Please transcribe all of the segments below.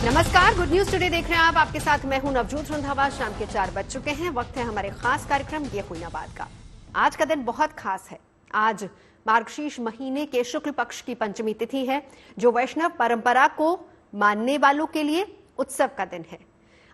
नमस्कार, good news today देख रहे हैं आप। आपके साथ मैं हूं नवजोत रंधावा। शाम के 4 बज चुके हैं। वक्त है हमारे खास कार्यक्रम ये हुई ना बात का। आज का दिन बहुत खास है। आज मार्गशीर्ष महीने के शुक्ल पक्ष की पंचमी तिथि है, जो वैष्णव परंपरा को मानने वालों के लिए उत्सव का दिन है।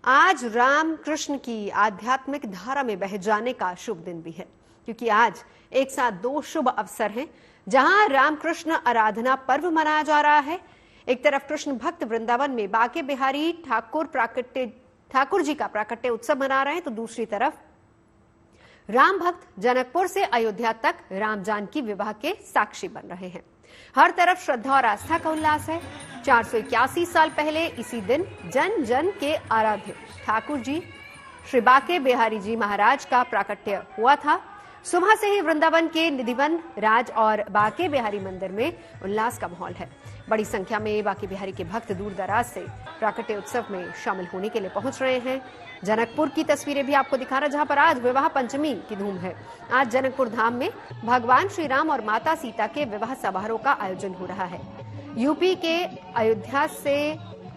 आज राम कृष्ण की आध्यात्मिक धारा में बह जाने का शुभ दिन भी है, क्योंकि आज एक साथ दो शुभ अवसर हैं, जहां रामकृष्ण आराधना पर्व मनाया जा रहा है। एक तरफ कृष्ण भक्त वृंदावन में बाके बिहारी ठाकुर जी का प्राकट्य उत्सव मना रहे हैं, तो दूसरी तरफ राम भक्त जनकपुर से अयोध्या तक राम जानकी विवाह के साक्षी बन रहे हैं। हर तरफ श्रद्धा और आस्था का उल्लास है। 481 साल पहले इसी दिन जन जन के आराध्य ठाकुर जी श्री बाके बिहारी जी महाराज का प्राकट्य हुआ था। सुबह से ही वृंदावन के निधिवन राज और बाके बिहारी मंदिर में उल्लास का माहौल है। बड़ी संख्या में बाके बिहारी के भक्त दूर दराज से प्राकट्य उत्सव में शामिल होने के लिए पहुंच रहे हैं। जनकपुर की तस्वीरें भी आपको दिखा रहा, जहां पर आज विवाह पंचमी की धूम है। आज जनकपुर धाम में भगवान श्री राम और माता सीता के विवाह समारोह का आयोजन हो रहा है। यूपी के अयोध्या से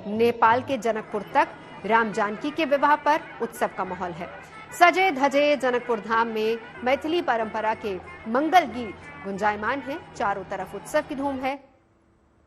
नेपाल के जनकपुर तक राम जानकी के विवाह पर उत्सव का माहौल है। सजे धजे जनकपुर धाम में मैथिली परंपरा के मंगल गीत गुंजायमान है। चारों तरफ उत्सव की धूम है।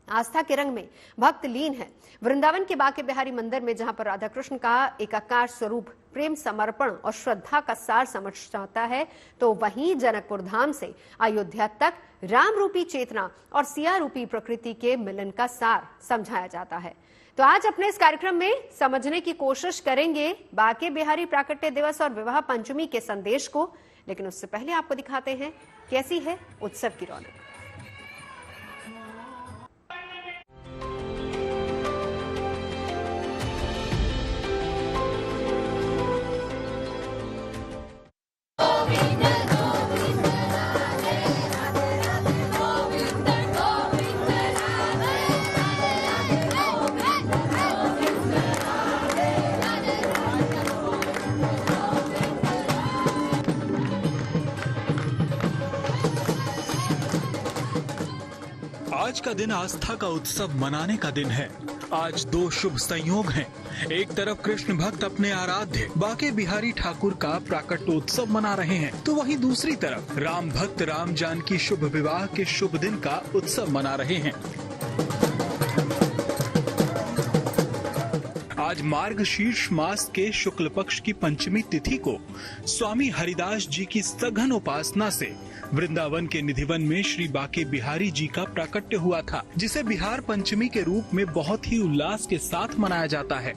आस्था के रंग में भक्त लीन है। वृंदावन के बाके बिहारी मंदिर में, जहां पर राधा कृष्ण का एकाकार स्वरूप प्रेम, समर्पण और श्रद्धा का सार समझ जाता है, तो वहीं जनकपुर धाम से अयोध्या तक राम रूपी चेतना और सिया रूपी प्रकृति के मिलन का सार समझाया जाता है। तो आज अपने इस कार्यक्रम में समझने की कोशिश करेंगे बाके बिहारी प्राकट्य दिवस और विवाह पंचमी के संदेश को, लेकिन उससे पहले आपको दिखाते हैं कैसी है उत्सव की रौनक। आज का दिन आस्था का उत्सव मनाने का दिन है। आज दो शुभ संयोग हैं। एक तरफ कृष्ण भक्त अपने आराध्य बाके बिहारी ठाकुर का प्राकट्योत्सव मना रहे हैं, तो वहीं दूसरी तरफ राम भक्त राम जानकी शुभ विवाह के शुभ दिन का उत्सव मना रहे हैं। आज मार्गशीर्ष मास के शुक्ल पक्ष की पंचमी तिथि को स्वामी हरिदास जी की सघन उपासना से वृंदावन के निधिवन में श्री बाके बिहारी जी का प्राकट्य हुआ था, जिसे बिहार पंचमी के रूप में बहुत ही उल्लास के साथ मनाया जाता है।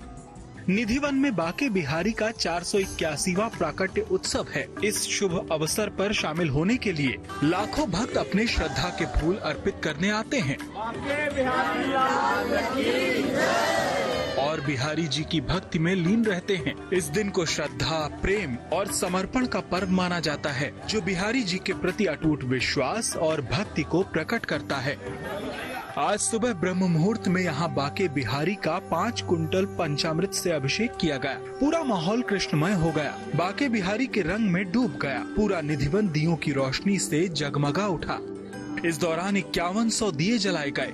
निधिवन में बाके बिहारी का 481वां प्राकट्य उत्सव है। इस शुभ अवसर पर शामिल होने के लिए लाखों भक्त अपने श्रद्धा के फूल अर्पित करने आते हैं और बिहारी जी की भक्ति में लीन रहते हैं। इस दिन को श्रद्धा, प्रेम और समर्पण का पर्व माना जाता है, जो बिहारी जी के प्रति अटूट विश्वास और भक्ति को प्रकट करता है। आज सुबह ब्रह्म मुहूर्त में यहाँ बाके बिहारी का 5 कुंटल पंचामृत से अभिषेक किया गया। पूरा माहौल कृष्णमय हो गया। बाके बिहारी के रंग में डूब गया। पूरा निधिवन दियों की रोशनी से जगमगा उठा। इस दौरान 5100 दिए जलाए गए।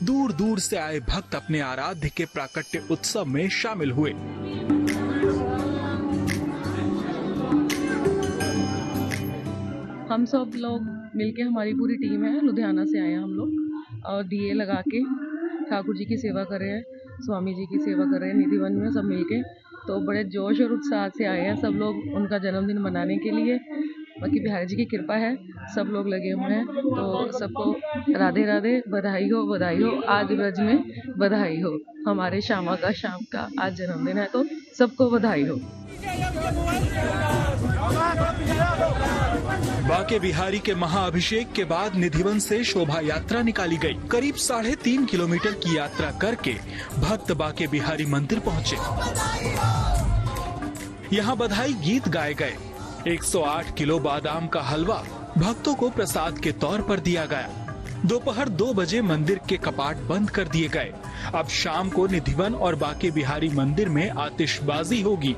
दूर दूर से आए भक्त अपने आराध्य के प्राकट्य उत्सव में शामिल हुए। हम सब लोग मिलके, हमारी पूरी टीम है, लुधियाना से आए हैं हम लोग, और दिए लगा के ठाकुर जी की सेवा कर रहे हैं, स्वामी जी की सेवा कर रहे हैं निधिवन में सब मिलके। तो बड़े जोश और उत्साह से आए हैं सब लोग उनका जन्मदिन मनाने के लिए। बाकी बिहारी जी की कृपा है, सब लोग लगे हुए हैं। तो सबको राधे राधे, बधाई हो, बधाई हो। आज ब्रज में बधाई हो। हमारे श्यामा का, शाम का आज जन्मदिन है, तो सबको बधाई हो। बाके बिहारी के महाअभिषेक के बाद निधिवन से शोभा यात्रा निकाली गई। करीब 3.5 किलोमीटर की यात्रा करके भक्त बाके बिहारी मंदिर पहुँचे। यहाँ बधाई गीत गाए गए। 108 किलो बादाम का हलवा भक्तों को प्रसाद के तौर पर दिया गया। दोपहर 2 बजे मंदिर के कपाट बंद कर दिए गए। अब शाम को निधिवन और बाके बिहारी मंदिर में आतिशबाजी होगी।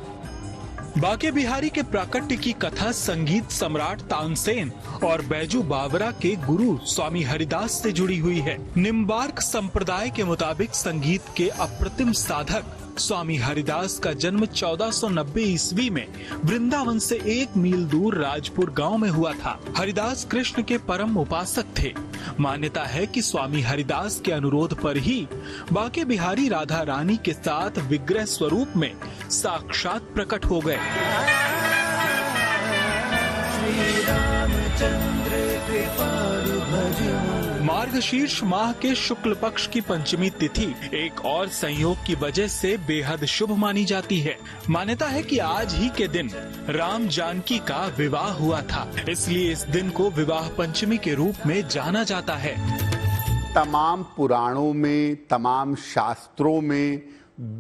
बाके बिहारी के प्राकट्य की कथा संगीत सम्राट तानसेन और बैजू बावरा के गुरु स्वामी हरिदास से जुड़ी हुई है। निम्बार्क संप्रदाय के मुताबिक संगीत के अप्रतिम साधक स्वामी हरिदास का जन्म 1490 ईस्वी में वृंदावन से 1 मील दूर राजपुर गांव में हुआ था। हरिदास कृष्ण के परम उपासक थे। मान्यता है कि स्वामी हरिदास के अनुरोध पर ही बाके बिहारी राधा रानी के साथ विग्रह स्वरूप में साक्षात प्रकट हो गए। मार्गशीर्ष माह के शुक्ल पक्ष की पंचमी तिथि एक और संयोग की वजह से बेहद शुभ मानी जाती है। मान्यता है कि आज ही के दिन राम जानकी का विवाह हुआ था, इसलिए इस दिन को विवाह पंचमी के रूप में जाना जाता है। तमाम पुराणों में, तमाम शास्त्रों में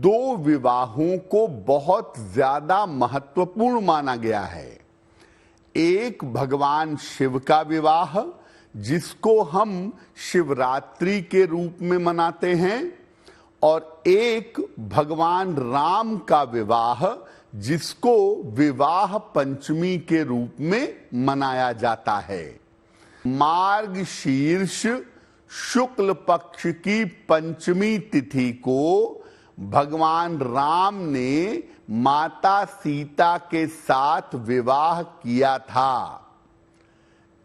2 विवाहों को बहुत ज्यादा महत्वपूर्ण माना गया है। एक भगवान शिव का विवाह, जिसको हम शिवरात्रि के रूप में मनाते हैं, और एक भगवान राम का विवाह, जिसको विवाह पंचमी के रूप में मनाया जाता है। मार्गशीर्ष शुक्ल पक्ष की पंचमी तिथि को भगवान राम ने माता सीता के साथ विवाह किया था।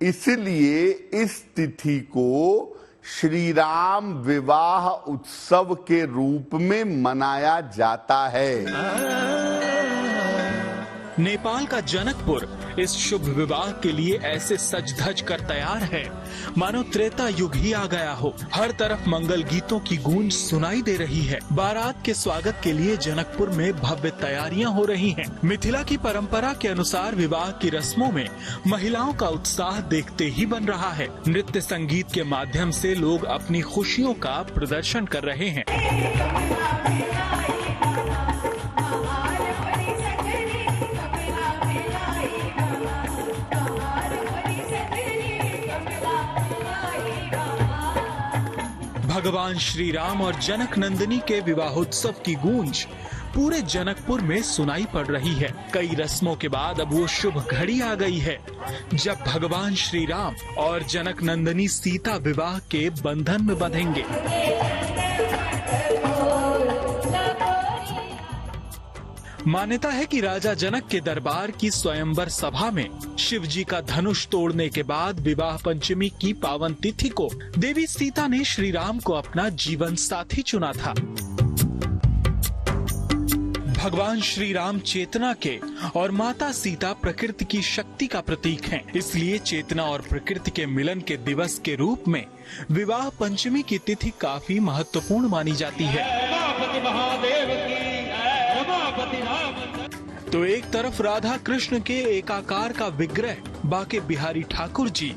इसलिए इस तिथि को श्री राम विवाह उत्सव के रूप में मनाया जाता है। नेपाल का जनकपुर इस शुभ विवाह के लिए ऐसे सज धज कर तैयार है मानो त्रेता युग ही आ गया हो। हर तरफ मंगल गीतों की गूंज सुनाई दे रही है। बारात के स्वागत के लिए जनकपुर में भव्य तैयारियां हो रही हैं। मिथिला की परंपरा के अनुसार विवाह की रस्मों में महिलाओं का उत्साह देखते ही बन रहा है। नृत्य संगीत के माध्यम से लोग अपनी खुशियों का प्रदर्शन कर रहे हैं। भगवान श्री राम और जनक नंदिनी के विवाहोत्सव की गूंज पूरे जनकपुर में सुनाई पड़ रही है। कई रस्मों के बाद अब वो शुभ घड़ी आ गई है जब भगवान श्री राम और जनक नंदिनी सीता विवाह के बंधन में बंधेंगे। मान्यता है कि राजा जनक के दरबार की स्वयंवर सभा में शिव जी का धनुष तोड़ने के बाद विवाह पंचमी की पावन तिथि को देवी सीता ने श्री राम को अपना जीवन साथी चुना था। भगवान श्री राम चेतना के और माता सीता प्रकृति की शक्ति का प्रतीक हैं। इसलिए चेतना और प्रकृति के मिलन के दिवस के रूप में विवाह पंचमी की तिथि काफी महत्वपूर्ण मानी जाती है। तो एक तरफ राधा कृष्ण के एकाकार का विग्रह बाके बिहारी ठाकुर जी,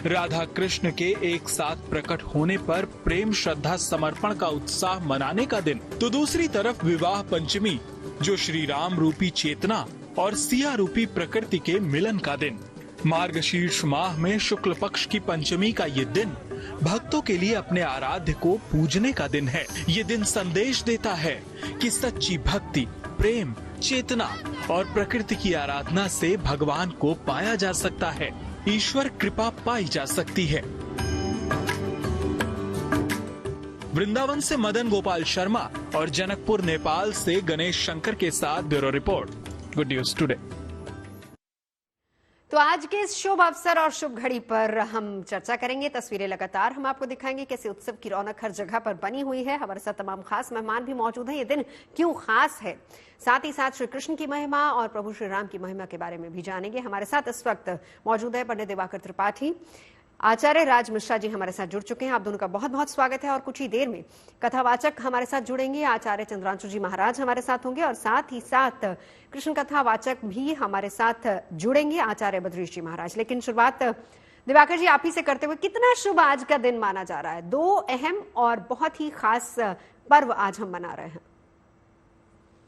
राधा कृष्ण के एक साथ प्रकट होने पर प्रेम श्रद्धा समर्पण का उत्साह मनाने का दिन, तो दूसरी तरफ विवाह पंचमी जो श्री राम रूपी चेतना और सिया रूपी प्रकृति के मिलन का दिन। मार्गशीर्ष माह में शुक्ल पक्ष की पंचमी का ये दिन भक्तों के लिए अपने आराध्य को पूजने का दिन है। ये दिन संदेश देता है कि सच्ची भक्ति, प्रेम, चेतना और प्रकृति की आराधना से भगवान को पाया जा सकता है, ईश्वर कृपा पाई जा सकती है। वृंदावन से मदन गोपाल शर्मा और जनकपुर नेपाल से गणेश शंकर के साथ bureau report, good news today. तो आज के इस शुभ अवसर और शुभ घड़ी पर हम चर्चा करेंगे। तस्वीरें लगातार हम आपको दिखाएंगे कैसे उत्सव की रौनक हर जगह पर बनी हुई है। हमारे साथ तमाम खास मेहमान भी मौजूद हैं। ये दिन क्यों खास है, साथ ही साथ श्री कृष्ण की महिमा और प्रभु श्री राम की महिमा के बारे में भी जानेंगे। हमारे साथ इस वक्त मौजूद है पंडित दिवाकर त्रिपाठी, आचार्य राज मिश्रा जी हमारे साथ जुड़ चुके हैं। आप दोनों का बहुत बहुत स्वागत है। और कुछ ही देर में कथावाचक हमारे साथ जुड़ेंगे, आचार्य चंद्रांशु जी महाराज हमारे साथ होंगे और साथ ही साथ कृष्ण कथा वाचक भी हमारे साथ जुड़ेंगे, आचार्य बद्रीश जी महाराज। लेकिन शुरुआत दिवाकर जी आप ही से करते हुए, कितना शुभ आज का दिन माना जा रहा है? 2 अहम और बहुत ही खास पर्व आज हम मना रहे हैं।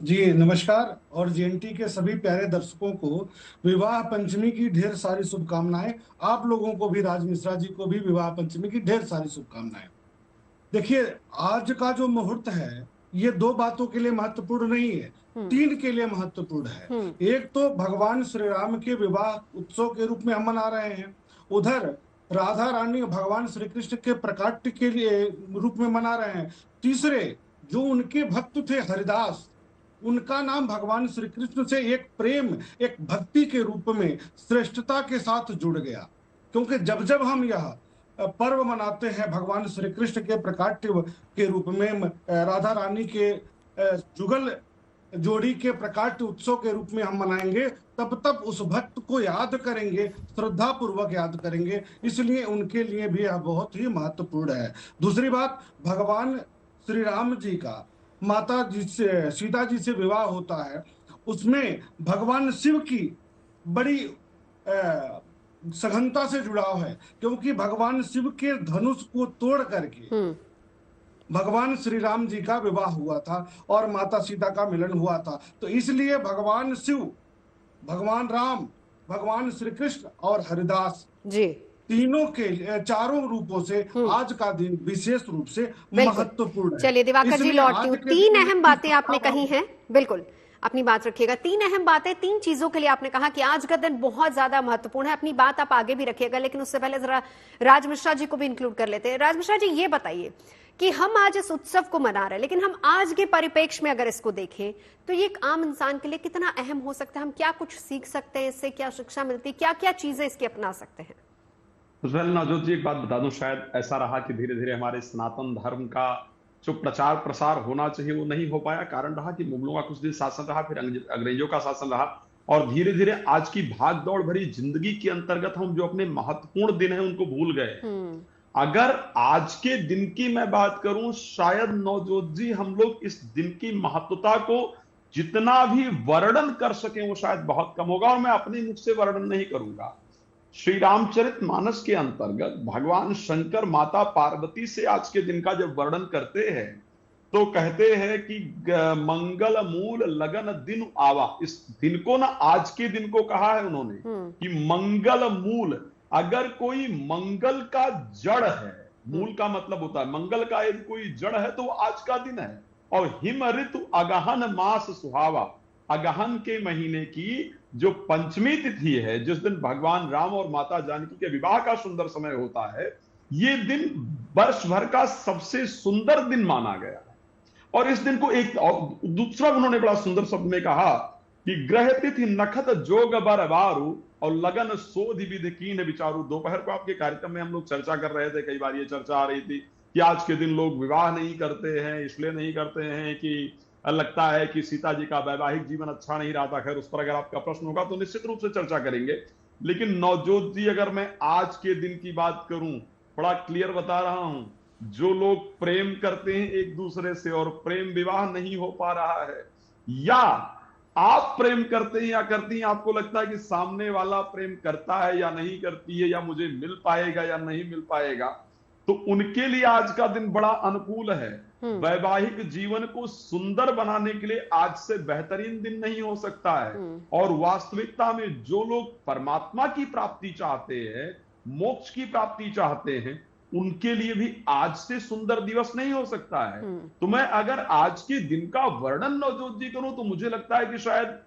जी नमस्कार, और जीएनटी के सभी प्यारे दर्शकों को विवाह पंचमी की ढेर सारी शुभकामनाएं। आप लोगों को भी, राज मिश्रा जी को भी विवाह पंचमी की ढेर सारी शुभकामनाएं। देखिए, आज का जो मुहूर्त है ये 2 बातों के लिए महत्वपूर्ण नहीं है, 3 के लिए महत्वपूर्ण है। एक तो भगवान श्री राम के विवाह उत्सव के रूप में हम मना रहे हैं, उधर राधा रानी भगवान श्री कृष्ण के प्रकाट्य के लिए रूप में मना रहे हैं। तीसरे, जो उनके भक्त थे हरिदास, उनका नाम भगवान श्री कृष्ण से एक प्रेम, एक भक्ति के रूप में श्रेष्ठता के साथ जुड़ गया। क्योंकि जब जब हम यह पर्व मनाते हैं भगवान श्री कृष्ण के प्रकाट्य के रूप में, राधा रानी के जुगल जोड़ी के प्रकाट्य उत्सव के रूप में हम मनाएंगे, तब तब उस भक्त को याद करेंगे, श्रद्धा पूर्वक याद करेंगे। इसलिए उनके लिए भी यह बहुत ही महत्वपूर्ण है। दूसरी बात, भगवान श्री राम जी का माता जी से, सीता जी से विवाह होता है, उसमें भगवान शिव की बड़ी सघनता से जुड़ाव है, क्योंकि भगवान शिव के धनुष को तोड़ करके भगवान श्री राम जी का विवाह हुआ था और माता सीता का मिलन हुआ था। तो इसलिए भगवान शिव, भगवान राम, भगवान श्री कृष्ण और हरिदास जी, तीनों के चारों रूपों से आज का दिन विशेष रूप से महत्वपूर्ण है। चलिए दिवाकर जी, लौटती हूँ। 3 अहम बातें आपने कही हैं, बिल्कुल अपनी बात रखिएगा। 3 अहम बातें, 3 चीजों के लिए आपने कहा कि आज का दिन बहुत ज्यादा महत्वपूर्ण है। अपनी बात आप आगे भी रखिएगा, लेकिन उससे पहले जरा राज मिश्रा जी को भी इंक्लूड कर लेते हैं। राज मिश्रा जी, ये बताइए कि हम आज इस उत्सव को मना रहे हैं, लेकिन हम आज के परिप्रेक्ष्य में अगर इसको देखें तो ये एक आम इंसान के लिए कितना अहम हो सकता है? हम क्या कुछ सीख सकते हैं इससे, क्या शिक्षा मिलती है, क्या क्या चीजें इसकी अपना सकते हैं? नवजोत जी, एक बात बता दूं, शायद ऐसा रहा कि धीरे धीरे हमारे सनातन धर्म का जो प्रचार प्रसार होना चाहिए वो नहीं हो पाया। कारण रहा कि मुगलों का कुछ दिन शासन रहा, फिर अंग्रेजों का शासन रहा, और धीरे धीरे आज की भाग दौड़ भरी जिंदगी के अंतर्गत हम जो अपने महत्वपूर्ण दिन है उनको भूल गए। अगर आज के दिन की मैं बात करूं, शायद नवजोत जी हम लोग इस दिन की महत्वता को जितना भी वर्णन कर सकें वो शायद बहुत कम होगा, और मैं अपने मुख से वर्णन नहीं करूंगा। श्री रामचरितमानस के अंतर्गत भगवान शंकर माता पार्वती से आज के दिन का जब वर्णन करते हैं तो कहते हैं कि मंगल मूल लगन दिन आवा। इस दिन को ना, आज के दिन को कहा है उन्होंने कि मंगल मूल, अगर कोई मंगल का जड़ है, मूल का मतलब होता है मंगल का यदि कोई जड़ है तो वो आज का दिन है। और हिम ऋतु अगहन मास सुहावा, अगहन के महीने की जो पंचमी तिथि है, जिस दिन भगवान राम और माता जानकी के विवाह का सुंदर समय होता है, ये दिन वर्ष भर का सबसे सुंदर दिन माना गया है। और इस दिन को एक दूसरा उन्होंने बड़ा सुंदर शब्द में कहा कि ग्रह तिथि नखत जोग बर वारु और लगन सोधि विधि कीन विचारू। दोपहर को आपके कार्यक्रम में हम लोग चर्चा कर रहे थे, कई बार ये चर्चा आ रही थी कि आज के दिन लोग विवाह नहीं करते हैं, इसलिए नहीं करते हैं कि लगता है कि सीता जी का वैवाहिक जीवन अच्छा नहीं रहा था। खैर, उस पर अगर आपका प्रश्न होगा तो निश्चित रूप से चर्चा करेंगे। लेकिन नवजोत जी, अगर मैं आज के दिन की बात करूं, बड़ा क्लियर बता रहा हूं, जो लोग प्रेम करते हैं एक दूसरे से और प्रेम विवाह नहीं हो पा रहा है, या आप प्रेम करते हैं या करती हैं, आपको लगता है कि सामने वाला प्रेम करता है या नहीं करती है, या मुझे मिल पाएगा या नहीं मिल पाएगा, तो उनके लिए आज का दिन बड़ा अनुकूल है। वैवाहिक जीवन को सुंदर बनाने के लिए आज से बेहतरीन दिन नहीं हो सकता है। और वास्तविकता में जो लोग परमात्मा की प्राप्ति चाहते हैं, मोक्ष की प्राप्ति चाहते हैं, उनके लिए भी आज से सुंदर दिवस नहीं हो सकता है। तो मैं अगर आज के दिन का वर्णन नवजोत जी करूं तो मुझे लगता है कि शायद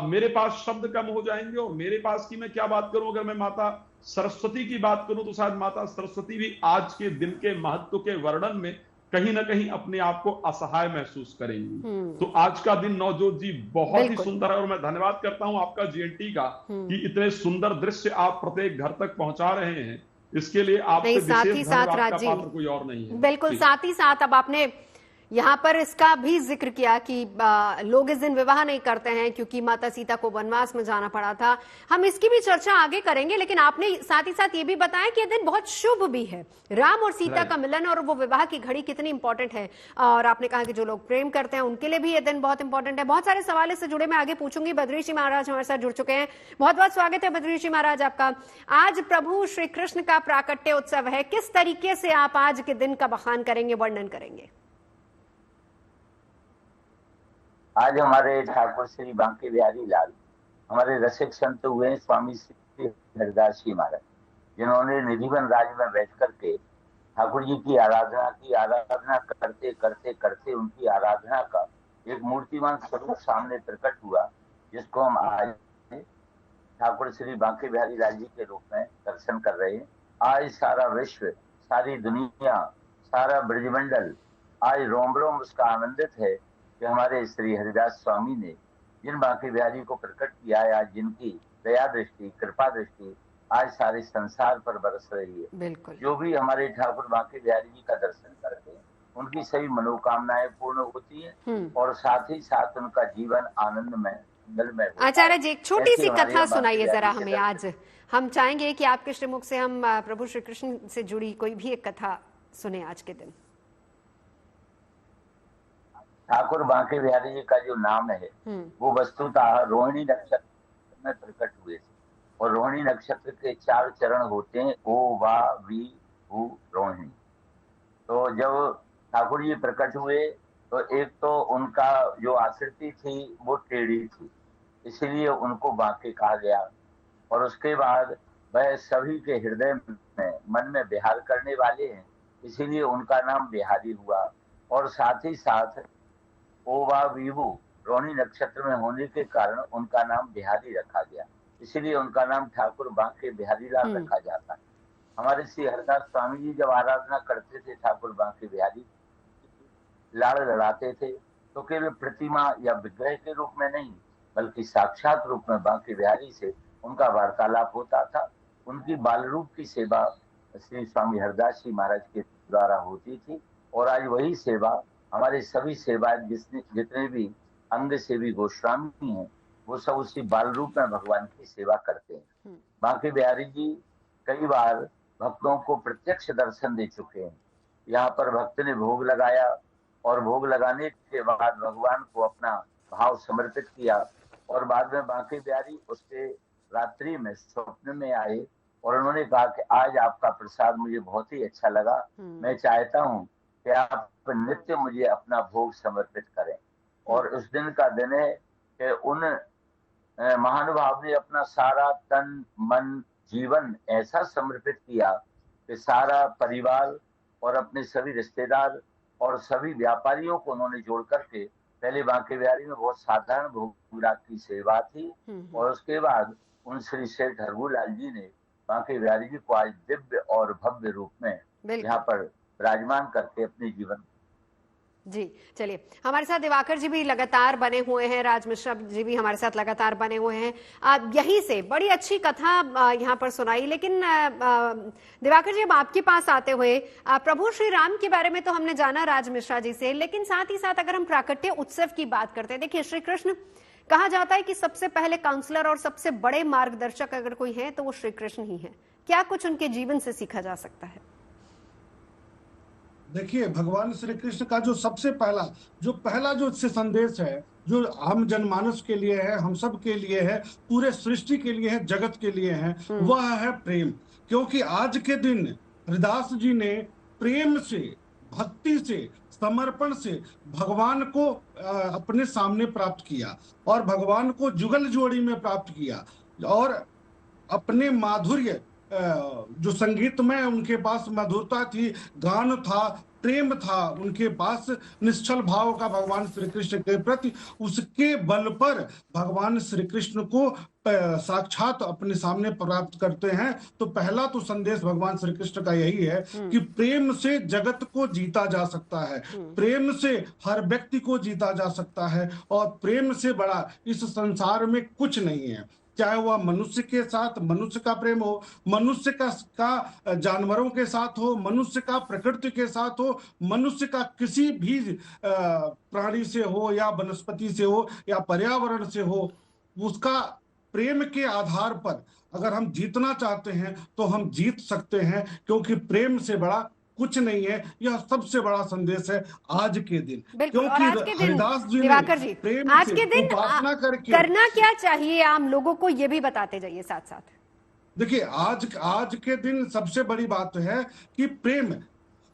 मेरे पास शब्द कम हो जाएंगे, और मेरे पास की मैं क्या बात करूं। अगर मैं माता सरस्वती की बात करूं तो शायद माता सरस्वती भी आज के दिन के महत्व के वर्णन में कहीं ना कहीं अपने आप को असहाय महसूस करेंगी। तो आज का दिन नवजोत जी बहुत ही सुंदर है, और मैं धन्यवाद करता हूं आपका जीएनटी का कि इतने सुंदर दृश्य आप प्रत्येक घर तक पहुंचा रहे हैं। इसके लिए आपसे विशेष धन्यवाद का पात्र कोई और नहीं है। बिल्कुल, साथ ही साथ अब आपने यहाँ पर इसका भी जिक्र किया कि लोग इस दिन विवाह नहीं करते हैं क्योंकि माता सीता को वनवास में जाना पड़ा था। हम इसकी भी चर्चा आगे करेंगे, लेकिन आपने साथ ही साथ ये भी बताया कि यह दिन बहुत शुभ भी है, राम और सीता का मिलन और वो विवाह की घड़ी कितनी इंपॉर्टेंट है। और आपने कहा कि जो लोग प्रेम करते हैं उनके लिए भी यह दिन बहुत इंपॉर्टेंट है। बहुत सारे सवाल इससे जुड़े मैं आगे पूछूंगी। बद्री जी महाराज हमारे साथ जुड़ चुके हैं, बहुत बहुत स्वागत है बद्री जी महाराज आपका। आज प्रभु श्री कृष्ण का प्राकट्य उत्सव है, किस तरीके से आप आज के दिन का बखान करेंगे, वर्णन करेंगे? आज हमारे ठाकुर श्री बांके बिहारी लाल, हमारे रसिक संत हुए हैं स्वामी श्री हरिदास जी महाराज, जिन्होंने निधिवन राज में बैठ करके ठाकुर जी की आराधना करते करते करते उनकी आराधना का एक मूर्तिमान स्वरूप सामने प्रकट हुआ, जिसको हम आज ठाकुर श्री बांके बिहारी लाल जी के रूप में दर्शन कर रहे हैं। आज सारा विश्व, सारी दुनिया, सारा ब्रजमंडल आज रोम रोम उसका आनंदित है कि हमारे श्री हरिदास स्वामी ने जिन बांके बिहारी को प्रकट किया है, आज जिनकी दया दृष्टि, कृपा दृष्टि आज सारे संसार पर बरस रही है। बिल्कुल। जो भी हमारे ठाकुर बांके बिहारी जी का दर्शन करते हैं, उनकी सभी मनोकामनाएं पूर्ण होती हैं और साथ ही साथ उनका जीवन आनंद में मंगलमय होता है। आचार्य जी, एक छोटी सी हमारे कथा यहाँ सुनाइए बांके जरा बिहारी हमें। आज हम चाहेंगे कि आपके श्रीमुख से हम प्रभु श्री कृष्ण से जुड़ी कोई भी एक कथा सुने आज के दिन। ठाकुर बांके बिहारी जी का जो नाम है वो वस्तुतः रोहिणी नक्षत्र में प्रकट हुए थे, और रोहिणी नक्षत्र के 4 चरण होते हैं, ओ, वा, वी, भू, रोहिणी। तो जब ठाकुर जी प्रकट हुए तो एक तो उनका जो आकृति थी वो टेढ़ी थी, इसीलिए उनको बांके कहा गया। और उसके बाद वह सभी के हृदय में, मन में विहार करने वाले हैं, इसीलिए उनका नाम बिहारी हुआ। और साथ ही साथ ओवा वीवु रोहिणी नक्षत्र में होने के कारण उनका नाम बिहारी रखा गया, इसीलिए उनका नाम ठाकुर बांके बिहारी लाल रखा जाता है। हमारे श्री हरिदास स्वामी जी जब आराधना करते थे ठाकुर बांके बिहारी, लाड़ लड़ाते थे, तो केवल प्रतिमा या विग्रह के रूप में नहीं, बल्कि साक्षात रूप में बांके बिहारी से उनका वार्तालाप होता था। उनकी बाल रूप की सेवा श्री स्वामी हरदास जी महाराज के द्वारा होती थी, और आज वही सेवा हमारे सभी सेवा जितने भी अंग सेवी गोस्वामी हैं, वो सब उसी बाल रूप में भगवान की सेवा करते हैं। बांके बिहारी जी कई बार भक्तों को प्रत्यक्ष दर्शन दे चुके हैं। यहाँ पर भक्त ने भोग लगाया और भोग लगाने के बाद भगवान को अपना भाव समर्पित किया, और बाद में बांके बिहारी उसके रात्रि में स्वप्न में आए और उन्होंने कहा कि आज आपका प्रसाद मुझे बहुत ही अच्छा लगा, मैं चाहता हूँ कि आप नित्य मुझे अपना भोग समर्पित करें। और उस दिन का दिन है कि उन महानुभाव ने अपना सारा तन मन जीवन ऐसा समर्पित किया कि सारा परिवार और अपने सभी रिश्तेदार और सभी व्यापारियों को उन्होंने जोड़ करके, पहले बांके बिहारी में बहुत साधारण भोग राग की सेवा थी, और उसके बाद उन श्री सेठ हरगूलाल जी ने बांके बिहारी जी को आज दिव्य और भव्य रूप में यहाँ पर विराजमान करके अपने जीवन। जी चलिए, हमारे साथ दिवाकर जी भी लगातार बने हुए हैं, राज मिश्रा जी भी हमारे साथ लगातार बने हुए हैं। यहीं से बड़ी अच्छी कथा यहाँ पर सुनाई, लेकिन दिवाकर जी अब आपके पास आते हुए प्रभु श्री राम के बारे में तो हमने जाना राज मिश्रा जी से, लेकिन साथ ही साथ अगर हम प्राकट्य उत्सव की बात करते हैं, देखिए श्री कृष्ण कहा जाता है कि सबसे पहले काउंसलर और सबसे बड़े मार्गदर्शक अगर कोई है तो वो श्री कृष्ण ही है। क्या कुछ उनके जीवन से सीखा जा सकता है? देखिए, भगवान श्री कृष्ण का जो सबसे पहला जो संदेश है, जो हम जनमानस के लिए है, हम सब के लिए है, पूरे सृष्टि के लिए है, जगत के लिए है, वह है प्रेम। क्योंकि आज के दिन हरिदास जी ने प्रेम से, भक्ति से, समर्पण से भगवान को अपने सामने प्राप्त किया, और भगवान को जुगल जोड़ी में प्राप्त किया, और अपने माधुर्य जो संगीत में उनके पास मधुरता थी, गान था, प्रेम था उनके पास, निश्चल भाव का भगवान श्री कृष्ण के प्रति, उसके बल पर भगवान श्री कृष्ण को साक्षात अपने सामने प्राप्त करते हैं। तो पहला तो संदेश भगवान श्री कृष्ण का यही है कि प्रेम से जगत को जीता जा सकता है, प्रेम से हर व्यक्ति को जीता जा सकता है, और प्रेम से बड़ा इस संसार में कुछ नहीं है। चाहे वह मनुष्य के साथ मनुष्य का प्रेम हो, मनुष्य का जानवरों के साथ हो, मनुष्य का प्रकृति के साथ हो, मनुष्य का किसी भी प्राणी से हो, या वनस्पति से हो, या पर्यावरण से हो, उसका प्रेम के आधार पर अगर हम जीतना चाहते हैं तो हम जीत सकते हैं, क्योंकि प्रेम से बड़ा कुछ नहीं है। यह सबसे बड़ा संदेश है आज के दिन, क्योंकि हरिदास जी ने प्रेम आज के दिन उपासना करके करना क्या चाहिए आम लोगों को, ये भी बताते जाइए साथ साथ। देखिए, आज के दिन सबसे बड़ी बात है कि प्रेम,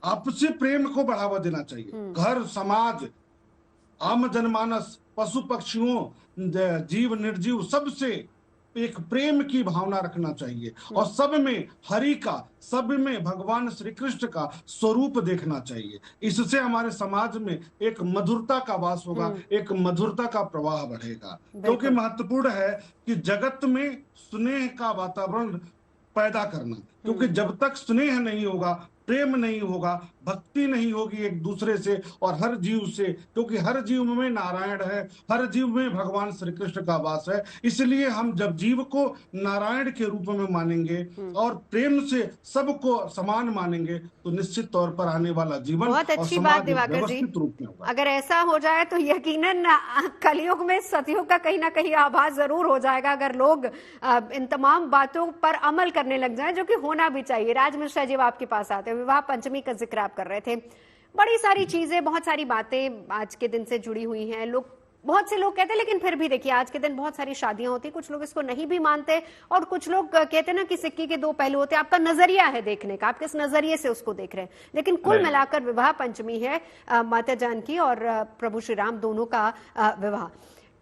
आपसी प्रेम को बढ़ावा देना चाहिए। घर, समाज, आम जनमानस, पशु पक्षियों, जीव निर्जीव, सबसे एक प्रेम की भावना रखना चाहिए और सब में हरि का, सब में भगवान श्री कृष्ण का स्वरूप देखना चाहिए। इससे हमारे समाज में एक मधुरता का वास होगा, एक मधुरता का प्रवाह बढ़ेगा। क्योंकि महत्वपूर्ण है कि जगत में स्नेह का वातावरण पैदा करना, क्योंकि जब तक स्नेह नहीं होगा, प्रेम नहीं होगा, भक्ति नहीं होगी एक दूसरे से और हर जीव से, क्योंकि हर जीव में नारायण है, हर जीव में भगवान श्री कृष्ण का वास है। इसलिए हम जब जीव को नारायण के रूप में मानेंगे और प्रेम से सबको समान मानेंगे तो निश्चित तौर पर आने वाला जीवन बहुत अच्छी बात दिवाकर जी, रूप में होगा। अगर ऐसा हो जाए तो यकीनन कलयुग में सतयुग का कहीं ना कहीं आभास जरूर हो जाएगा, अगर लोग इन तमाम बातों पर अमल करने लग जाएं, जो कि होना भी चाहिए। राज मिश्रा जी, आपके पास आते हैं, विवाह पंचमी का जिक्र आप कर रहे थे, बड़ी सारी चीजें, बहुत सारी बातें आज के दिन से जुड़ी हुई हैं। बहुत से लोग कहते हैं, लेकिन फिर भी देखिए आज के दिन बहुत सारी शादियां होती, कुछ लोग इसको नहीं भी मानते और कुछ लोग कहते हैं ना कि सिक्के के दो पहलू होते हैं। आपका नजरिया है देखने का, आप किस नजरिए से उसको देख रहे हैं, लेकिन कुल मिलाकर विवाह पंचमी है माता जानकी और प्रभु श्री राम दोनों का विवाह।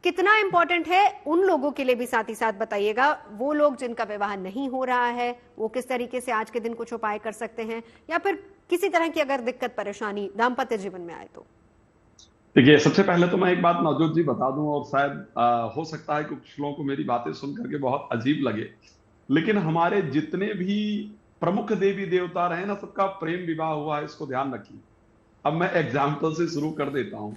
कितना इंपॉर्टेंट है उन लोगों के लिए भी साथ ही साथ बताइएगा, वो लोग जिनका विवाह नहीं हो रहा है वो किस तरीके से आज के दिन कुछ उपाय कर सकते हैं, या फिर किसी तरह की अगर दिक्कत परेशानी दाम्पत्य जीवन में आए तो। देखिए, सबसे पहले तो मैं एक बात नवजोत जी बता दूं, और शायद हो सकता है कि कुछ लोगों को मेरी बातें सुन करके बहुत अजीब लगे, लेकिन हमारे जितने भी प्रमुख देवी देवता रहे ना, सबका प्रेम विवाह हुआ है, इसको ध्यान रखिए। अब मैं एग्जाम्पल से शुरू कर देता हूं।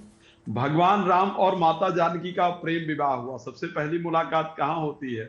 भगवान राम और माता जानकी का प्रेम विवाह हुआ। सबसे पहली मुलाकात कहाँ होती है?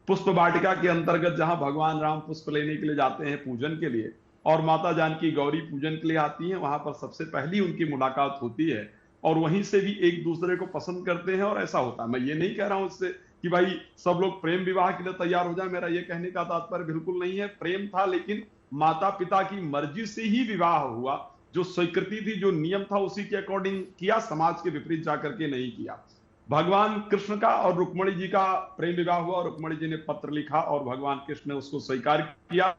पुष्प वाटिका के अंतर्गत, जहां भगवान राम पुष्प लेने के लिए जाते हैं पूजन के लिए, और माता जानकी गौरी पूजन के लिए आती हैं। वहां पर सबसे पहली उनकी मुलाकात होती है और वहीं से भी एक दूसरे को पसंद करते हैं और ऐसा होता है। मैं ये नहीं कह रहा हूं इससे कि भाई सब लोग प्रेम विवाह के लिए तैयार हो जाए, मेरा ये कहने का तात्पर्य बिल्कुल नहीं है। प्रेम था, लेकिन माता पिता की मर्जी से ही विवाह हुआ। जो स्वीकृति थी, जो नियम था, उसी के अकॉर्डिंग किया, समाज के विपरीत जाकर के नहीं किया। भगवान कृष्ण का और रुक्मणी जी का प्रेम विवाह हुआ, रुक्मणी जी ने पत्र लिखा और भगवान कृष्ण ने उसको स्वीकार किया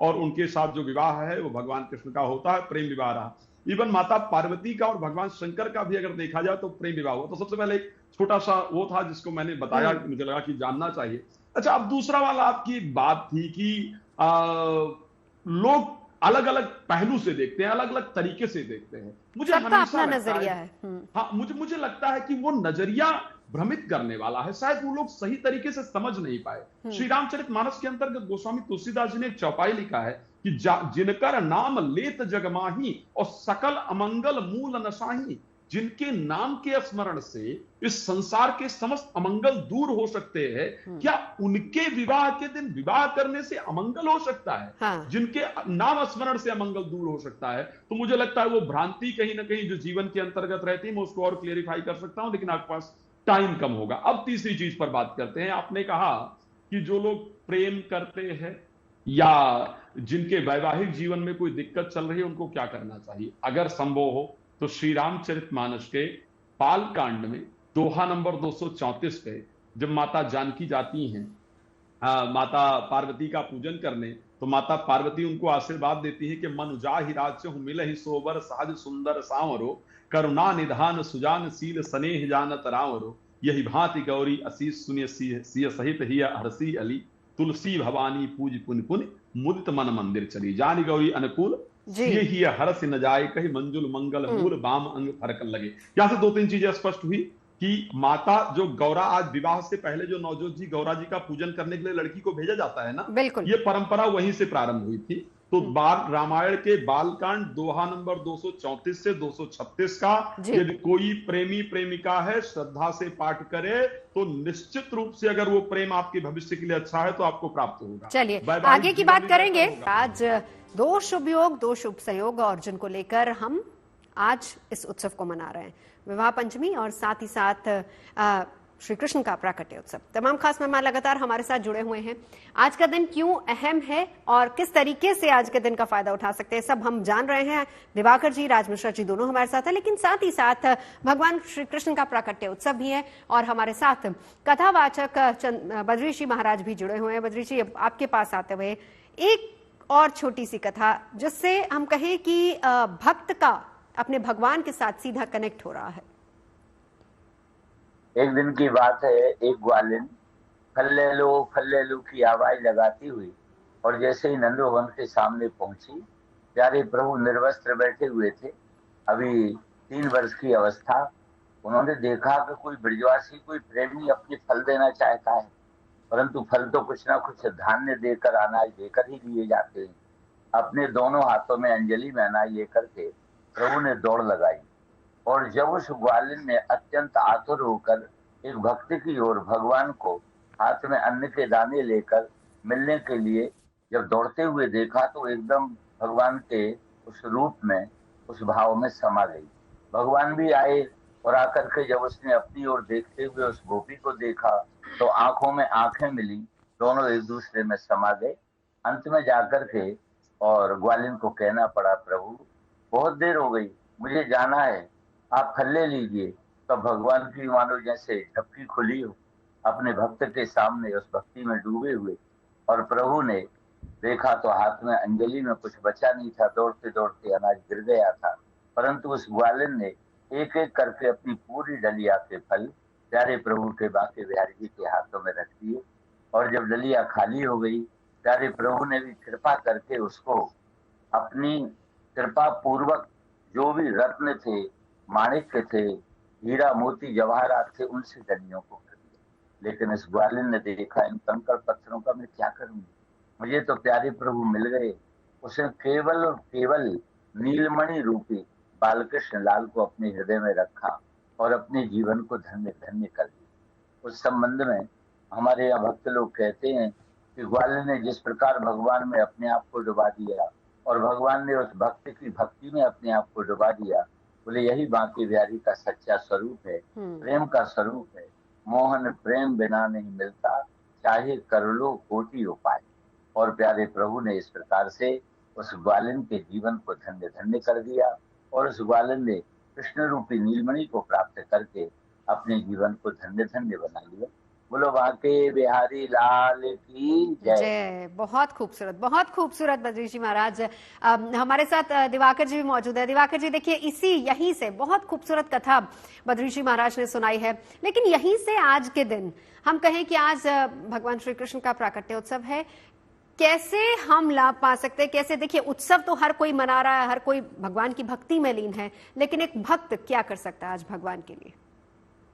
और उनके साथ जो विवाह है वो भगवान कृष्ण का होता है, प्रेम विवाह रहा। इवन माता पार्वती का और भगवान शंकर का भी अगर देखा जाए तो प्रेम विवाह हुआ। तो सबसे पहले एक छोटा सा वो था जिसको मैंने बताया, मुझे लगा कि जानना चाहिए। अच्छा, अब दूसरा वाला आपकी बात थी कि लोग अलग अलग पहलू से देखते हैं, अलग अलग तरीके से देखते हैं। मुझे अपना नजरिया है। हाँ, मुझे लगता है कि वो नजरिया भ्रमित करने वाला है। शायद वो लोग सही तरीके से समझ नहीं पाए। श्री रामचरितमानस के अंतर्गत गोस्वामी तुलसीदास जी ने एक चौपाई लिखा है कि जिनकर नाम लेत जगमाही और सकल अमंगल मूल नसाही। जिनके नाम के स्मरण से इस संसार के समस्त अमंगल दूर हो सकते हैं, क्या उनके विवाह के दिन विवाह करने से अमंगल हो सकता है? हाँ। जिनके नाम स्मरण से अमंगल दूर हो सकता है, तो मुझे लगता है वो भ्रांति कहीं ना कहीं जो जीवन के अंतर्गत रहती है, मैं उसको और क्लियरिफाई कर सकता हूं, लेकिन आपके पास टाइम कम होगा। अब तीसरी चीज पर बात करते हैं। आपने कहा कि जो लोग प्रेम करते हैं या जिनके वैवाहिक जीवन में कोई दिक्कत चल रही है, उनको क्या करना चाहिए। अगर संभव हो तो श्री रामचरितमानस के पाल कांड में दोहा नंबर 234 पे जब माता जानकी जाती हैं माता पार्वती का पूजन करने, तो माता पार्वती उनको आशीर्वाद देती है कि मन जाहि राज्य मिल ही सोबर सहज सुंदर सांवरो करुणा निधान सुजान सील स्नेह जानत रावरो यही भांति गौरी असीस सुनिय सिय सहित ही हरसी अली तुलसी भवानी पूज पुन पुन मुदित मन मंदिर चली। जानी गौरी अनुकूल ये ही हरस न जाए कहीं मंजुल मंगल मूल बाम अंग फरकन लगे। यहां से दो तीन चीजें स्पष्ट हुई कि माता जो गौरा, आज विवाह से पहले जो नवजोत जी गौरा जी का पूजन करने के लिए लड़की को भेजा जाता है ना, बिल्कुल ये परंपरा वहीं से प्रारंभ हुई थी। तो रामायण के बालकांड दोहा नंबर 234 से 236 का यदि कोई प्रेमी प्रेमिका है श्रद्धा से पाठ करे तो निश्चित रूप से अगर वो प्रेम आपके भविष्य के लिए अच्छा है तो आपको प्राप्त होगा। चलिए आगे की बात करेंगे। आज दो शुभ योग, दो शुभ संयोग और जिनको लेकर हम आज इस उत्सव को मना रहे हैं, विवाह पंचमी और साथ ही साथ श्री कृष्ण का प्राकट्य उत्सव। तमाम खास मेहमान लगातार हमारे साथ जुड़े हुए हैं। आज का दिन क्यों अहम है और किस तरीके से आज के दिन का फायदा उठा सकते हैं, सब हम जान रहे हैं। दिवाकर जी, राज मिश्रा जी दोनों हमारे साथ हैं, लेकिन साथ ही साथ भगवान श्री कृष्ण का प्राकट्य उत्सव भी है और हमारे साथ कथावाचक बद्री जी महाराज भी जुड़े हुए हैं। बद्री जी, आपके पास आते हुए एक और छोटी सी कथा जिससे हम कहें कि भक्त का अपने भगवान के साथ सीधा कनेक्ट हो रहा है। एक दिन की बात है, एक ग्वालिन फल्ले लो की आवाज लगाती हुई और जैसे ही नंदोवन के सामने पहुंची, प्यारे प्रभु निर्वस्त्र बैठे हुए थे, अभी 3 वर्ष की अवस्था। उन्होंने देखा कि कोई ब्रजवासी, कोई प्रेमी अपने फल देना चाहता है, परंतु फल तो कुछ ना कुछ धान्य देकर, अनाज देकर ही दिए जाते हैं। अपने दोनों हाथों में अंजलि में अनाज लेकर के प्रभु ने दौड़ लगाई, और जब उस ग्वालिन ने अत्यंत आतुर होकर एक भक्त की ओर भगवान को हाथ में अन्न के दाने लेकर मिलने के लिए जब दौड़ते हुए देखा, तो एकदम भगवान के उस रूप में, उस भाव में समा गई। भगवान भी आए और आकर के जब उसने अपनी ओर देखते हुए उस गोपी को देखा, तो आंखों में आंखें मिली, दोनों एक दूसरे में समा गए। अंत में जाकर के और ग्वालिन को कहना पड़ा, प्रभु बहुत देर हो गई, मुझे जाना है, आप फल ले लीजिए। तो भगवान की मानो जैसे झपकी खुली हो, अपने भक्त के सामने उस भक्ति में डूबे हुए, और प्रभु ने देखा तो हाथ में अंजलि में कुछ बचा नहीं था, दौड़ते दौड़ते अनाज गिर गया था, परंतु उस ग्वालिन ने एक एक करके अपनी पूरी डलिया के फल प्यारे प्रभु के बांके बिहारी जी के हाथों में रख दिए। और जब डलिया खाली हो गई, प्यारे प्रभु ने भी कृपा करके उसको अपनी कृपा पूर्वक जो भी रत्न थे, माणिक्य थे, हीरा मोती जवाहरात थे, उनसे धनियों को कर दिया। लेकिन इस ग्वालिन ने देखा, इन कंकड़ पत्थरों का मैं क्या करूंगी, मुझे तो प्यारे प्रभु मिल गए। उसने केवल और केवल नीलमणि रूपी बालकृष्ण लाल को अपने हृदय में रखा और अपने जीवन को धन्य धन्य कर दिया। उस संबंध में हमारे यहाँ भक्त लोग कहते हैं कि ग्वालिन ने जिस प्रकार भगवान में अपने आप को डुबा दिया और भगवान ने उस भक्त की भक्ति में अपने आप को डुबा दिया, बोले यही बांके बिहारी का सच्चा स्वरूप है, प्रेम का स्वरूप है। मोहन प्रेम बिना नहीं मिलता, चाहे कर लो कोटि उपाय। और प्यारे प्रभु ने इस प्रकार से उस ग्वालिन के जीवन को धन्य धन्य कर दिया, और उस ग्वालिन ने कृष्ण रूपी नीलमणि को प्राप्त करके अपने जीवन को धन्य धन्य बना लिया। बोलो बांके बिहारी लाल की जय। बहुत खूबसूरत बद्री जी महाराज। हमारे साथ दिवाकर जी भी मौजूद है। दिवाकर जी देखिए, यहीं से बहुत खूबसूरत कथा बद्री जी महाराज ने सुनाई है, लेकिन यहीं से आज के दिन हम कहें कि आज भगवान श्री कृष्ण का प्राकट्य उत्सव है, कैसे हम लाभ पा सकते हैं? कैसे? देखिए, उत्सव तो हर कोई मना रहा है, हर कोई भगवान की भक्ति में लीन है, लेकिन एक भक्त क्या कर सकता है आज भगवान के लिए?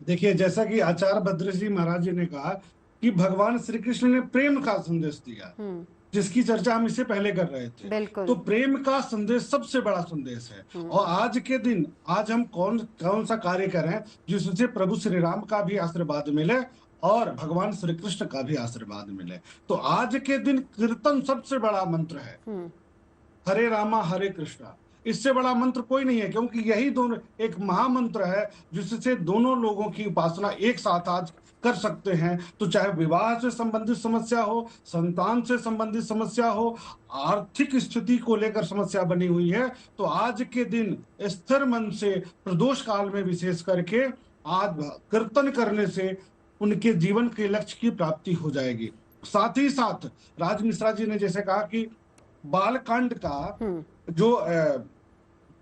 देखिए, जैसा कि आचार्य भद्र जी महाराज जी ने कहा कि भगवान श्री कृष्ण ने प्रेम का संदेश दिया, जिसकी चर्चा हम इससे पहले कर रहे थे। तो प्रेम का संदेश सबसे बड़ा संदेश है। और आज के दिन आज हम कौन सा कार्य करें जिससे प्रभु श्री राम का भी आशीर्वाद मिले और भगवान श्री कृष्ण का भी आशीर्वाद मिले। तो आज के दिन कीर्तन सबसे बड़ा मंत्र है। हरे रामा हरे कृष्णा, इससे बड़ा मंत्र कोई नहीं है, क्योंकि यही दोनों एक महामंत्र है जिससे दोनों लोगों की उपासना एक साथ आज कर सकते हैं। तो चाहे विवाह से संबंधित समस्या हो, संतान से संबंधित समस्या हो, आर्थिक स्थिति को लेकर समस्या बनी हुई है, तो आज के दिन स्थिर मन से प्रदोष काल में विशेष करके आज कीर्तन करने से उनके जीवन के लक्ष्य की प्राप्ति हो जाएगी। साथ ही साथ राज मिश्रा जी ने जैसे कहा कि बालकांड का जो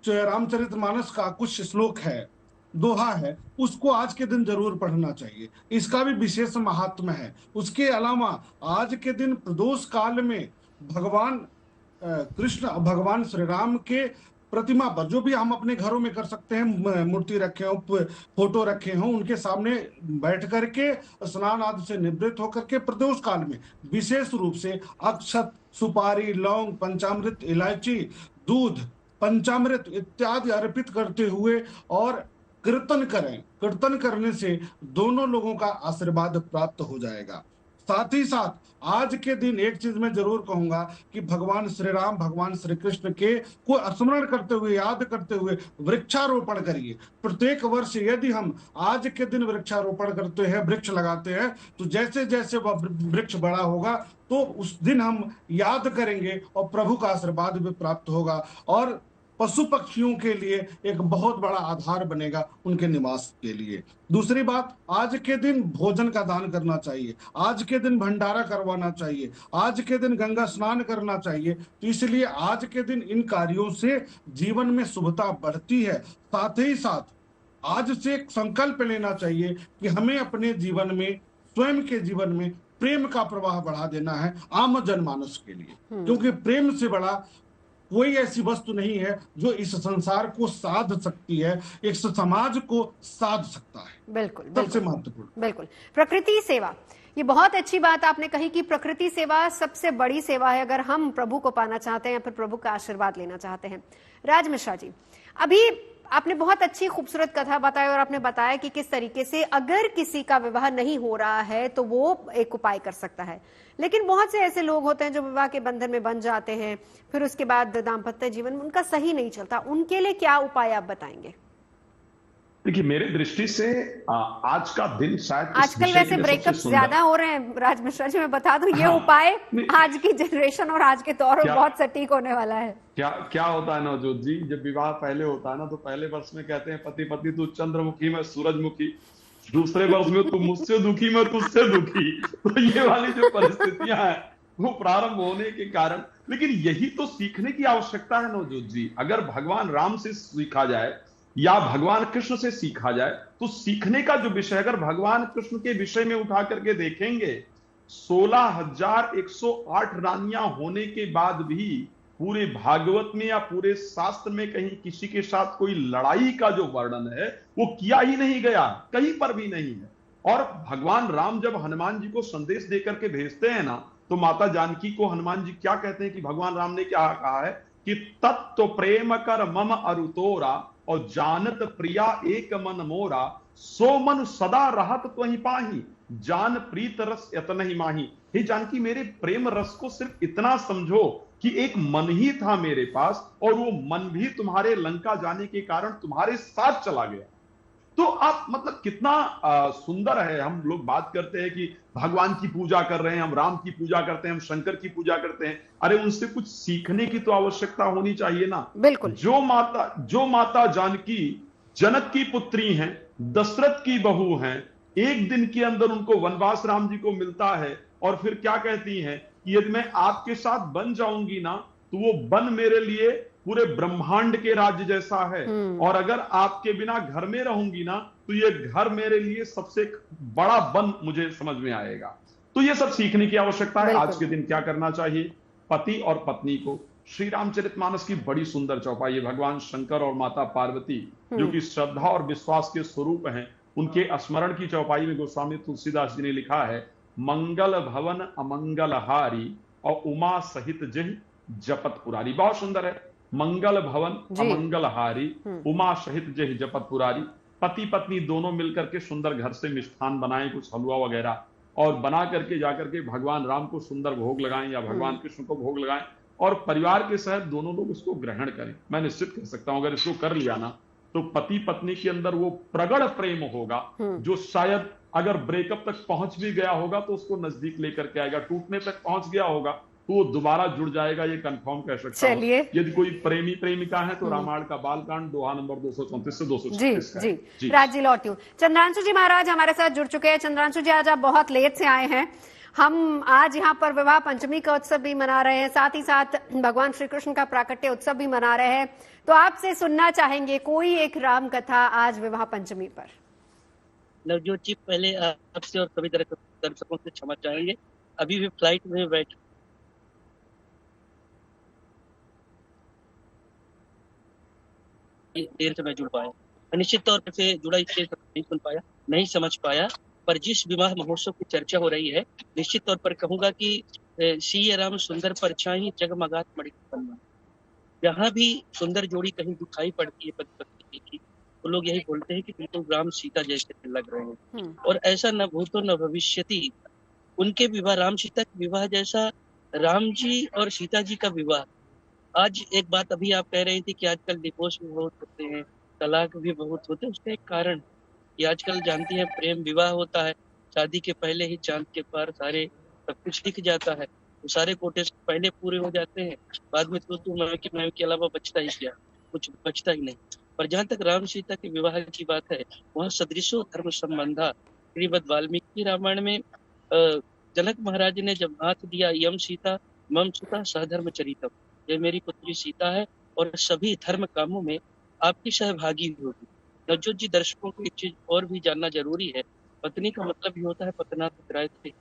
रामचरितमानस का कुछ श्लोक है, दोहा है, उसको आज के दिन जरूर पढ़ना चाहिए। इसका भी विशेष महात्मा है। उसके अलावा आज के दिन प्रदोष काल में भगवान कृष्ण, भगवान श्री राम के प्रतिमा पर जो भी हम अपने घरों में कर सकते हैं, मूर्ति रखे हो, फोटो रखे हो, उनके सामने बैठ करके स्नान आदि से निवृत्त होकर के प्रदोष काल में विशेष रूप से अक्षत, सुपारी, लौंग, पंचामृत, इलायची, दूध, पंचामृत इत्यादि अर्पित करते हुए और कीर्तन करें। कीर्तन करने से दोनों लोगों का आशीर्वाद प्राप्त हो जाएगा। साथ ही साथ आज के दिन एक चीज मैं जरूर कहूंगा कि भगवान श्री राम, भगवान श्री कृष्ण के को स्मरण करते हुए, याद करते हुए वृक्षारोपण करिए। प्रत्येक वर्ष यदि हम आज के दिन वृक्षारोपण करते हैं, वृक्ष लगाते हैं, तो जैसे जैसे वह वृक्ष बड़ा होगा तो उस दिन हम याद करेंगे और प्रभु का आशीर्वाद भी प्राप्त होगा और पशु पक्षियों के लिए एक बहुत बड़ा आधार बनेगा उनके निवास के लिए। दूसरी बात, आज के दिन भोजन का दान करना चाहिए, आज के दिन भंडारा करवाना चाहिए, आज के दिन गंगा स्नान करना चाहिए। तो इसलिए आज के दिन इन कार्यों से जीवन में शुभता बढ़ती है। साथ ही साथ आज से एक संकल्प लेना चाहिए कि हमें अपने जीवन में, स्वयं के जीवन में प्रेम का प्रवाह बढ़ा देना है आम जनमानस के लिए, क्योंकि प्रेम से बड़ा कोई ऐसी वस्तु नहीं है जो इस संसार को साध सकती है, इस समाज को साध सकता है। बिल्कुल सबसे महत्वपूर्ण। बिल्कुल। प्रकृति सेवा, ये बहुत अच्छी बात आपने कही कि प्रकृति सेवा सबसे बड़ी सेवा है अगर हम प्रभु को पाना चाहते हैं या फिर प्रभु का आशीर्वाद लेना चाहते हैं। राज मिश्रा जी, अभी आपने बहुत अच्छी खूबसूरत कथा बताई और आपने बताया कि किस तरीके से अगर किसी का विवाह नहीं हो रहा है तो वो एक उपाय कर सकता है, लेकिन बहुत से ऐसे लोग होते हैं जो विवाह के बंधन में बन जाते हैं, फिर उसके बाद दाम्पत्य जीवन उनका सही नहीं चलता, उनके लिए क्या उपाय आप बताएंगे? देखिए, मेरे दृष्टि से आज का दिन शायद आजकल वैसे ब्रेकअप ज्यादा हो रहे हैं राज मिश्रा जी, मैं बता दूं ये उपाय आज की जनरेशन और आज के दौर में बहुत सटीक होने वाला है। क्या होता है नवजोत जी, जब विवाह पहले होता है ना तो पहले वर्ष में कहते हैं पति पत्नी तू चंद्रमुखी मैं सूरजमुखी, दूसरे वर्ष में तू मुझसे दुखी मैं तुझसे दुखी। तो ये वाली जो परिस्थितियां हैं वो प्रारंभ होने के कारण, लेकिन यही तो सीखने की आवश्यकता है नवजोत जी। अगर भगवान राम से सीखा जाए या भगवान कृष्ण से सीखा जाए तो सीखने का जो विषय, अगर भगवान कृष्ण के विषय में उठा करके देखेंगे, 16,108 रानियां होने के बाद भी पूरे भागवत में या पूरे शास्त्र में कहीं किसी के साथ कोई लड़ाई का जो वर्णन है वो किया ही नहीं गया, कहीं पर भी नहीं है। और भगवान राम जब हनुमान जी को संदेश देकर के भेजते हैं ना, तो माता जानकी को हनुमान जी क्या कहते हैं कि भगवान राम ने क्या कहा है कि तत्व प्रेम कर मम अरुतोरा और जानत प्रिया एक मन मोरा, सो मन सदा रहत त्वहि पाही, जान प्रीत रस यतन ही माही। हे जानकी, मेरे प्रेम रस को सिर्फ इतना समझो कि एक मन ही था मेरे पास और वो मन भी तुम्हारे लंका जाने के कारण तुम्हारे साथ चला गया। तो आप मतलब कितना सुंदर है। हम लोग बात करते हैं कि भगवान की पूजा कर रहे हैं, हम राम की पूजा करते हैं, हम शंकर की पूजा करते हैं, अरे उनसे कुछ सीखने की तो आवश्यकता होनी चाहिए ना। बिल्कुल। जो माता जानकी जनक की पुत्री हैं, दशरथ की बहू हैं, एक दिन के अंदर उनको वनवास राम जी को मिलता है और फिर क्या कहती हैं कि यदि मैं आपके साथ बन जाऊंगी ना तो वो वन मेरे लिए पूरे ब्रह्मांड के राज्य जैसा है, और अगर आपके बिना घर में रहूंगी ना तो ये घर मेरे लिए सबसे बड़ा वन मुझे समझ में आएगा। तो ये सब सीखने की आवश्यकता है। आज के दिन क्या करना चाहिए, पति और पत्नी को श्री रामचरितमानस की बड़ी सुंदर चौपाई है। भगवान शंकर और माता पार्वती जो कि श्रद्धा और विश्वास के स्वरूप हैं, उनके स्मरण की चौपाई में गोस्वामी तुलसीदास जी ने लिखा है, मंगल भवन अमंगल हारी और उमा सहित जय जपत पुरारी। बहुत सुंदर है। मंगल भवन अमंगल हारी, उमा सहित जय जपत पुरारी। पति पत्नी दोनों मिलकर के सुंदर घर से मिष्ठान बनाएं, कुछ हलवा वगैरह, और बना करके जाकर के भगवान राम को सुंदर भोग लगाएं या भगवान कृष्ण को भोग लगाएं और परिवार के साथ दोनों लोग इसको ग्रहण करें। मैं निश्चित कह सकता हूं अगर इसको कर लिया ना तो पति पत्नी के अंदर वो प्रगढ़ प्रेम होगा जो शायद अगर ब्रेकअप तक पहुंच भी गया होगा तो उसको नजदीक लेकर के आएगा, टूटने तक पहुंच गया होगा तो वो दोबारा जुड़ जाएगा, ये कंफर्म कह सकता हूं। यदि कोई प्रेमी प्रेमिका है तो रामायण का बालकांड दोहा नंबर 234 से 236 का है। जी राज जी, लौटी हूं। चंद्रांशु जी महाराज हमारे साथ जुड़ चुके हैं। चंद्रांशु जी, आज आप बहुत लेट से आए हैं। हम आज यहाँ पर विवाह पंचमी का उत्सव भी मना रहे हैं, साथ ही साथ भगवान श्री कृष्ण का प्राकट्य उत्सव भी मना रहे हैं, तो आपसे सुनना चाहेंगे कोई एक राम कथा आज विवाह पंचमी पर। नवजोत जी, पहले आपसे और सभी दर्शकों से क्षमा चाहेंगे, अभी भी फ्लाइट में बैठ देर से मैं जुड़ पाया, निश्चित तौर पर से जुड़ा इसलिए नहीं सुन पाया, नहीं समझ पाया, पर जिस विवाह महोत्सव की चर्चा हो रही है निश्चित तौर पर कहूंगा कि सिया राम सुंदर परछाई जगमगात मणि सन्मान। जहां भी सुंदर जोड़ी कहीं दिखाई पड़ती है पति पत्नी की, तो लोग यही बोलते हैं कि बिल्कुल राम सीता जैसे लग रहे हैं, और ऐसा न भूतो न भविष्यति। उनके विवाह, राम सीता के विवाह जैसा राम जी और सीता जी का विवाह। आज एक बात अभी आप कह रही थी कि आजकल डिवोर्स भी बहुत होते हैं, तलाक भी बहुत होते हैं, उसका एक कारण कि आजकल जानती हैं प्रेम विवाह होता है, शादी के पहले ही चांद के पार सारे सब कुछ लिख जाता है, तो सारे कोटेशन पहले पूरे हो जाते हैं, बाद में तो मैं के अलावा बचता ही क्या, कुछ बचता ही नहीं। पर जहाँ तक राम सीता के विवाह की बात है, वहाँ सदृशो धर्म संबंधा श्रीमद वाल्मीकि रामायण में जनक महाराज ने जब हाथ दिया, यम सीता मम सुता सहधर्म चरितम, ये मेरी पुत्री सीता है और सभी धर्म कामों में आपकी सहभागी होगी। नवजोत जी, दर्शकों को एक चीज और भी जानना जरूरी है, पत्नी का मतलब ही होता है पत्नात् त्रयते,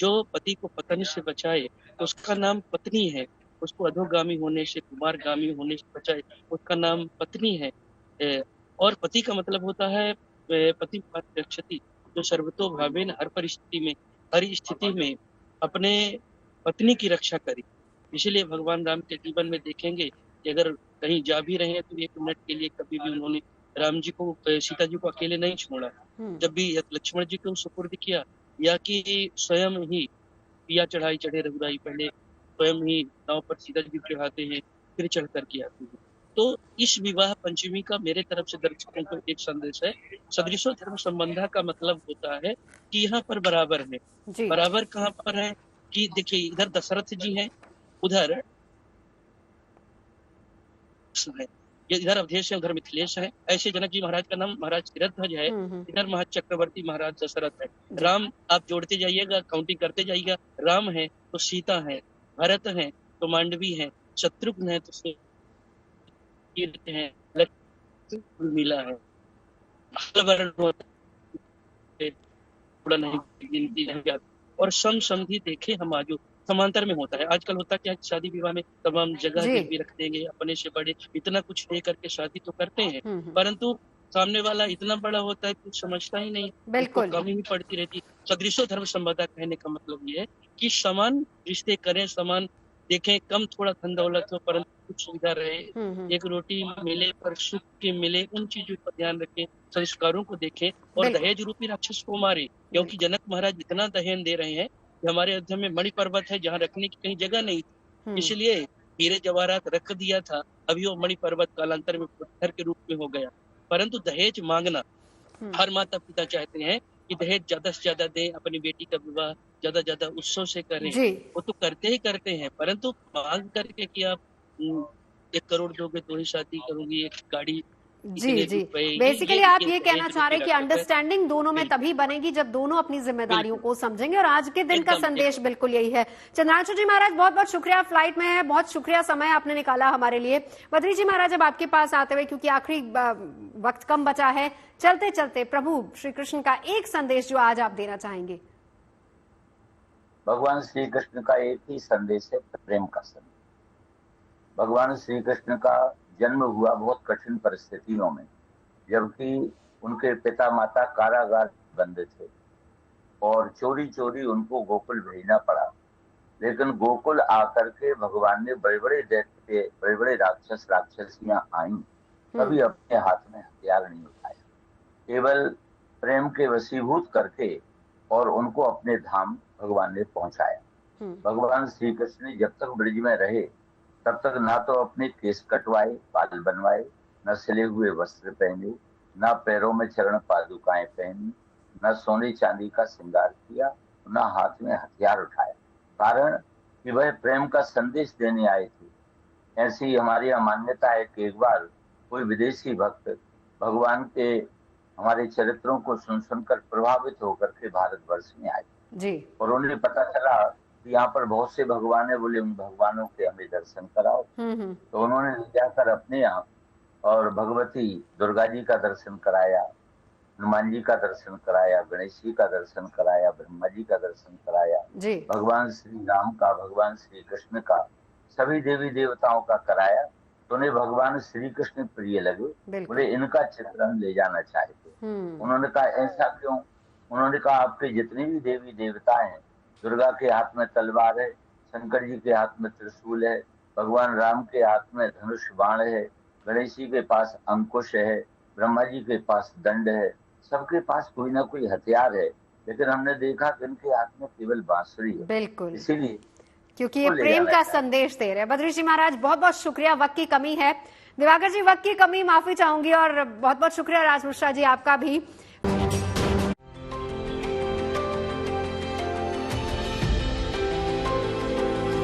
जो पति को पतन से बचाए तो उसका नाम पत्नी है, उसको अधोगामी होने से, कुमारगामी होने से बचाए उसका नाम पत्नी है। और पति का मतलब होता है पति रक्षति, जो सर्वतो भावेन हर परिस्थिति में, हर स्थिति में अपने पत्नी की रक्षा करे। इसलिए भगवान राम के जीवन में देखेंगे कि अगर कहीं जा भी रहे हैं तो 1 मिनट के लिए कभी भी उन्होंने राम जी को, सीता जी को अकेले नहीं छोड़ा। जब भी लक्ष्मण जी को सुपुर्द किया, या कि स्वयं ही पिया चढ़ाई चढ़े रघुराई, पहले स्वयं ही नाव पर सीता जी चढ़ाते हैं, फिर चढ़ कर के आते हैं। तो इस विवाह पंचमी का मेरे तरफ से दर्शकों को एक संदेश है। सदृशो धर्म संबंधा का मतलब होता है कि यहाँ पर बराबर है। बराबर कहाँ पर है कि देखिए, इधर दशरथ जी हैं, उधर है, इधर अवधेश है, उधर मिथिलेश है। ऐसे जनक जी महाराज का नाम महाराज शीरध्वज है, इधर महाराज चक्रवर्ती महाराज दशरथ है। राम आप जोड़ते जाइएगा, काउंटिंग करते जाइएगा। राम है तो सीता है, भरत है तो मांडवी है, शत्रुघ्न है तो है, मिला है, और सम समधि देखे हम आजो, समांतर में होता है। आजकल होता क्या है, शादी विवाह में तमाम जगह भी रख देंगे, अपने से बड़े इतना कुछ दे करके शादी तो करते हैं, परंतु सामने वाला इतना बड़ा होता है कुछ समझता ही नहीं, बिल्कुल कमी ही पड़ती रहती। सदृशो धर्म संबंधा कहने का मतलब ये है कि समान रिश्ते करें, समान देखें, कम थोड़ा धन दौलत हो परंतु कुछ सुविधा रहे, एक रोटी मिले पर सुख के मिले, उन चीजों पर ध्यान रखें, संस्कारों को देखें और दहेज रूपी राक्षस को मारे। क्योंकि जनक महाराज इतना दहेज दे रहे हैं कि हमारे अयोध्या में मणि पर्वत है जहाँ रखने की कहीं जगह नहीं थी, इसलिए हीरे जवाहरात रख दिया था। अभी वो मणि पर्वत कालांतर में पत्थर के रूप में हो गया। परंतु दहेज मांगना, हर माता पिता चाहते हैं कि दहेज ज्यादा से ज्यादा दें, अपनी बेटी का विवाह ज्यादा उत्सव से करें, वो तो करते ही करते हैं, परंतु मांग करके कि आप 1 करोड़ दोगे तो ही शादी करूंगी, एक गाड़ी। जी बेसिकली आप ये कहना चाह रहे हैं कि अंडरस्टैंडिंग दोनों में तभी बनेगी जब दोनों अपनी जिम्मेदारियों को समझेंगे, और आज के दिन का संदेश बिल्कुल यही है। चंद्रांशु जी महाराज बहुत बहुत शुक्रिया, फ्लाइट में है, बहुत शुक्रिया समय आपने निकाला हमारे लिए। बद्री जी महाराज अब आपके पास आते हुए, क्योंकि आखिरी वक्त कम बचा है, चलते चलते प्रभु श्री कृष्ण का एक संदेश जो आज आप देना चाहेंगे। भगवान श्री कृष्ण का एक ही संदेश है, प्रेम का संदेश। भगवान श्री कृष्ण का जन्म हुआ बहुत कठिन परिस्थितियों में, जबकि उनके पिता माता कारागार बंद थे और चोरी चोरी उनको गोकुल भेजना पड़ा। लेकिन गोकुल आकर के भगवान ने बड़े बड़े दैत्य, बड़े बड़े राक्षसियां आई, कभी अपने हाथ में हथियार नहीं उठाया, केवल प्रेम के वशीभूत करके और उनको अपने धाम भगवान ने पहुंचाया। भगवान श्री कृष्ण ने जब तक ब्रज में रहे तब तक ना तो अपने केस कटवाए, बाल बनवाए, न सिले हुए वस्त्र पहने, न पैरों में चरण पादुकाएं पहनी, न सोने चांदी का श्रृंगार किया, न हाथ में हथियार उठाया। कारण कि वह प्रेम का संदेश देने आए थे। ऐसी हमारी यह मान्यता है कि एक बार कोई विदेशी भक्त भगवान के हमारे चरित्रों को सुनकर प्रभावित होकर के भारतवर्ष में आए जी, और उन्हें पता चला यहाँ पर बहुत से भगवान है, बोले उन भगवानों के हमें दर्शन कराओ। तो उन्होंने जाकर अपने यहाँ और भगवती दुर्गा जी का दर्शन कराया, हनुमान जी का दर्शन कराया, गणेश जी का दर्शन कराया, ब्रह्मा जी का दर्शन कराया, भगवान श्री राम का, भगवान श्री कृष्ण का, सभी देवी देवताओं का कराया। तो उन्हें भगवान श्री कृष्ण प्रिय लगे, बोले इनका चित्रण ले जाना चाहते। उन्होंने कहा ऐसा क्यों? उन्होंने कहा आपके जितने भी देवी देवता हैं, दुर्गा के हाथ में तलवार है, शंकर जी के हाथ में त्रिशूल है, भगवान राम के हाथ में धनुष बाण है, गणेश जी के पास अंकुश है, ब्रह्मा जी के पास दंड है, सबके पास कोई ना कोई हथियार है, लेकिन हमने देखा कि इनके हाथ में केवल बांसुरी है। बिल्कुल, इसीलिए क्योंकि ये प्रेम का संदेश दे रहे हैं। बद्री जी महाराज बहुत बहुत शुक्रिया, वक्त की कमी है। दिवाकर जी वक्त की कमी माफी चाहूंगी, और बहुत बहुत शुक्रिया राज मिश्रा जी आपका भी।